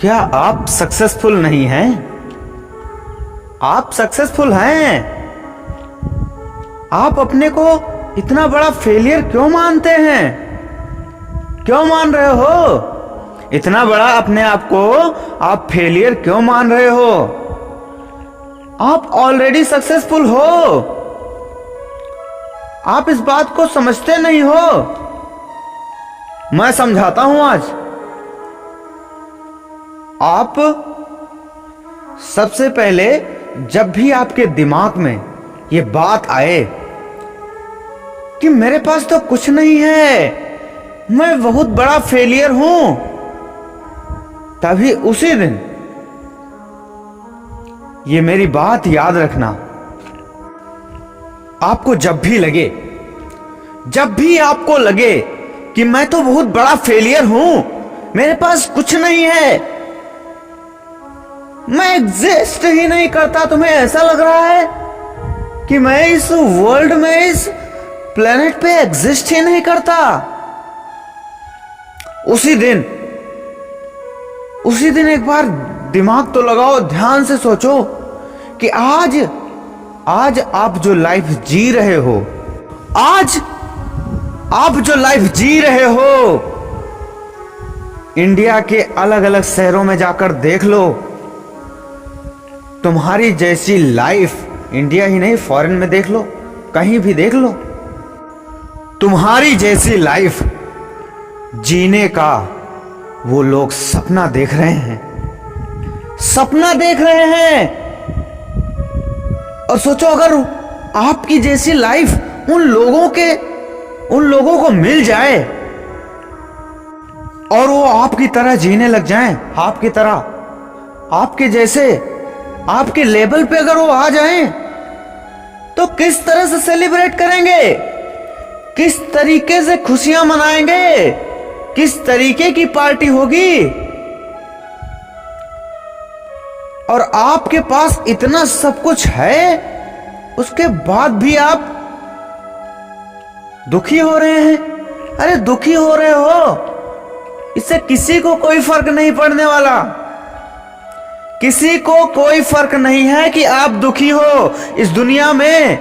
क्या आप सक्सेसफुल नहीं हैं? आप सक्सेसफुल हैं। आप अपने को इतना बड़ा फेलियर क्यों मानते हैं? क्यों मान रहे हो इतना बड़ा अपने आप को? आप फेलियर क्यों मान रहे हो? आप ऑलरेडी सक्सेसफुल हो। आप इस बात को समझते नहीं हो। मैं समझाता हूं आज। आप सबसे पहले जब भी आपके दिमाग में यह बात आए कि मेरे पास तो कुछ नहीं है, मैं बहुत बड़ा फेलियर हूं, तभी उसी दिन ये मेरी बात याद रखना। आपको जब भी आपको लगे कि मैं तो बहुत बड़ा फेलियर हूं, मेरे पास कुछ नहीं है, मैं एग्जिस्ट ही नहीं करता, तुम्हें ऐसा लग रहा है कि मैं इस वर्ल्ड में, इस प्लेनेट पे एग्जिस्ट ही नहीं करता, उसी दिन एक बार दिमाग तो लगाओ, ध्यान से सोचो कि आज आप जो लाइफ जी रहे हो, आज आप जो लाइफ जी रहे हो, इंडिया के अलग अलग शहरों में जाकर देख लो। तुम्हारी जैसी लाइफ इंडिया ही नहीं, फॉरेन में देख लो, कहीं भी देख लो, तुम्हारी जैसी लाइफ जीने का वो लोग सपना देख रहे हैं, सपना देख रहे हैं। और सोचो अगर आपकी जैसी लाइफ उन लोगों को मिल जाए और वो आपकी तरह जीने लग जाएं, आपकी तरह, आपके जैसे, आपके लेवल पे अगर वो आ जाएं, तो किस तरह से सेलिब्रेट करेंगे, किस तरीके से खुशियां मनाएंगे, किस तरीके की पार्टी होगी। और आपके पास इतना सब कुछ है, उसके बाद भी आप दुखी हो रहे हैं। अरे दुखी हो रहे हो, इससे किसी को कोई फर्क नहीं पड़ने वाला, किसी को कोई फर्क नहीं है कि आप दुखी हो। इस दुनिया में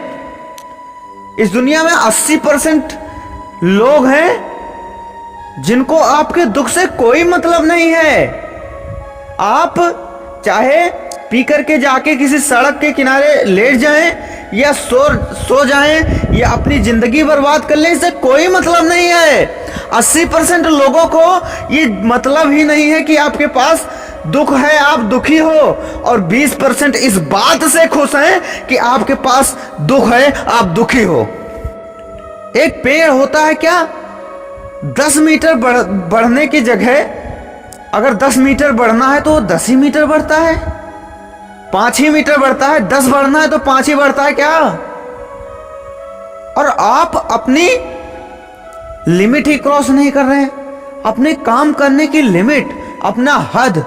80% लोग हैं जिनको आपके दुख से कोई मतलब नहीं है। आप चाहे पी करके जाके किसी सड़क के किनारे लेट जाएं या सो जाएं या अपनी जिंदगी बर्बाद कर लें, इससे कोई मतलब नहीं है। 80% लोगों को ये मतलब ही नहीं है कि आपके पास दुख है, आप दुखी हो, और 20% इस बात से खुश हैं कि आपके पास दुख है, आप दुखी हो। एक पेड़ होता है क्या, 10 मीटर बढ़ने की जगह अगर 10 मीटर बढ़ना है तो वो 10 ही मीटर बढ़ता है, 5 ही मीटर बढ़ता है। 10 बढ़ना है तो 5 ही बढ़ता है क्या? और आप अपनी लिमिट ही क्रॉस नहीं कर रहे हैं, अपने काम करने की लिमिट, अपना हद,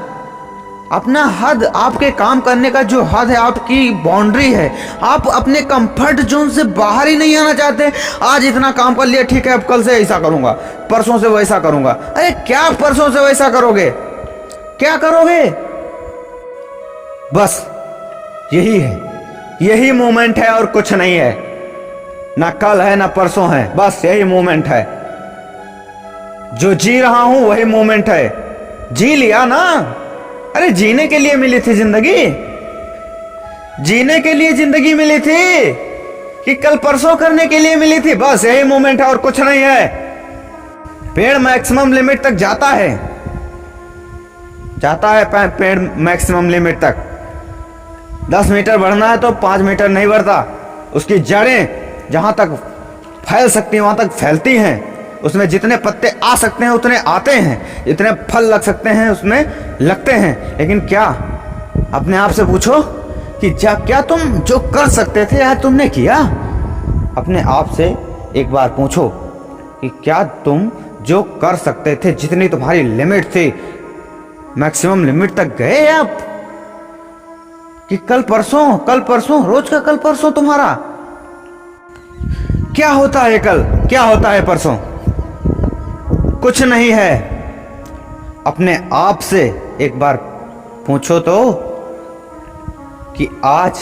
आपके काम करने का जो हद है, आपकी बाउंड्री है, आप अपने कंफर्ट जोन से बाहर ही नहीं आना चाहते। आज इतना काम कर लिया, ठीक है, अब कल से ऐसा करूंगा, परसों से वैसा करूंगा। अरे क्या परसों से वैसा करोगे? क्या करोगे? बस यही है, यही मोमेंट है और कुछ नहीं है। ना कल है ना परसों है, बस यही मोमेंट है। जो जी रहा हूं वही मोमेंट है। जी लिया ना। अरे जीने के लिए मिली थी जिंदगी, जीने के लिए जिंदगी मिली थी कि कल परसों करने के लिए मिली थी? बस यही मोमेंट है और कुछ नहीं है। पेड़ मैक्सिमम लिमिट तक जाता है पेड़ मैक्सिमम लिमिट तक। 10 मीटर बढ़ना है तो 5 मीटर नहीं बढ़ता। उसकी जड़ें जहां तक फैल सकती हैं वहां तक फैलती हैं, उसमें जितने पत्ते आ सकते हैं उतने आते हैं, जितने फल लग सकते हैं उसमें लगते हैं। लेकिन क्या, अपने आप से पूछो कि क्या तुम जो कर सकते थे यार तुमने किया? अपने आप से एक बार पूछो कि क्या तुम जो कर सकते थे, जितनी तुम्हारी लिमिट थी, मैक्सिमम लिमिट तक गए आप? कि कल परसों रोज का कल परसों तुम्हारा क्या होता है? कल क्या होता है? परसों कुछ नहीं है। अपने आप से एक बार पूछो तो कि आज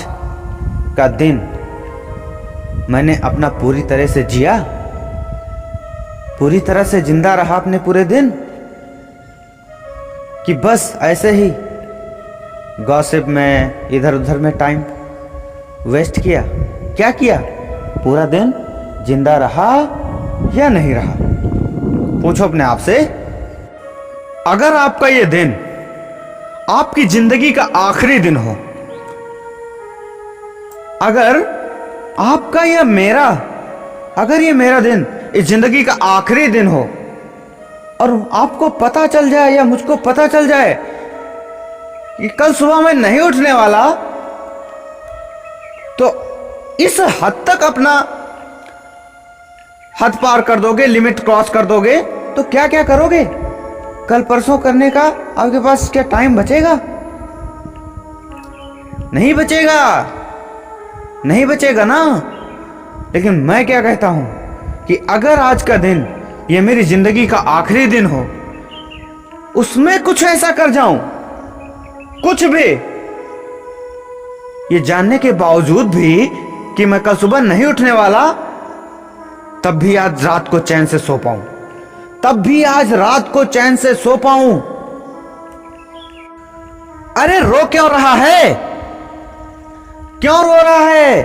का दिन मैंने अपना पूरी तरह से जिया, पूरी तरह से जिंदा रहा अपने पूरे दिन, कि बस ऐसे ही गॉसिप में इधर उधर में टाइम वेस्ट किया। क्या किया? पूरा दिन जिंदा रहा या नहीं रहा? पूछो अपने आप से। अगर आपका ये दिन आपकी जिंदगी का आखिरी दिन हो, अगर आपका या मेरा, अगर ये मेरा दिन इस जिंदगी का आखिरी दिन हो और आपको पता चल जाए या मुझको पता चल जाए कि कल सुबह मैं नहीं उठने वाला, तो इस हद तक अपना हद पार कर दोगे, लिमिट क्रॉस कर दोगे, तो क्या क्या करोगे? कल परसों करने का आपके पास क्या टाइम बचेगा? नहीं बचेगा, नहीं बचेगा ना। लेकिन मैं क्या कहता हूं कि अगर आज का दिन ये मेरी जिंदगी का आखिरी दिन हो, उसमें कुछ ऐसा कर जाऊं, कुछ भी, ये जानने के बावजूद भी कि मैं कल सुबह नहीं उठने वाला, तब भी आज रात को चैन से सो पाऊं, तब भी आज रात को चैन से सो पाऊं। अरे रो क्यों रहा है? क्यों रो रहा है?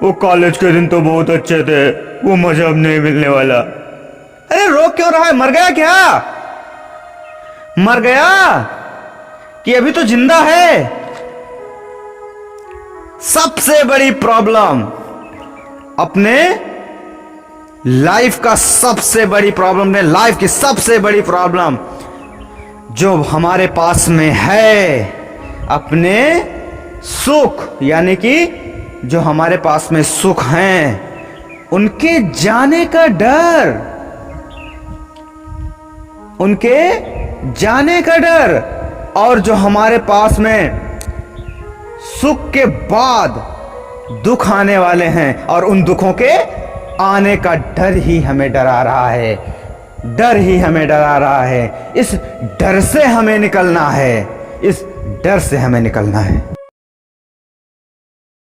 वो कॉलेज के दिन तो बहुत अच्छे थे, वो मजा अब नहीं मिलने वाला। अरे रो क्यों रहा है? मर गया क्या? मर गया कि अभी तो जिंदा है? सबसे बड़ी प्रॉब्लम अपने लाइफ का, सबसे बड़ी प्रॉब्लम है, लाइफ की सबसे बड़ी प्रॉब्लम जो हमारे पास में है, अपने सुख, यानी कि जो हमारे पास में सुख हैं उनके जाने का डर, उनके जाने का डर, और जो हमारे पास में सुख के बाद दुख आने वाले हैं और उन दुखों के आने का डर ही हमें डरा रहा है, डर ही हमें डरा रहा है। इस डर से हमें निकलना है, इस डर से हमें निकलना है।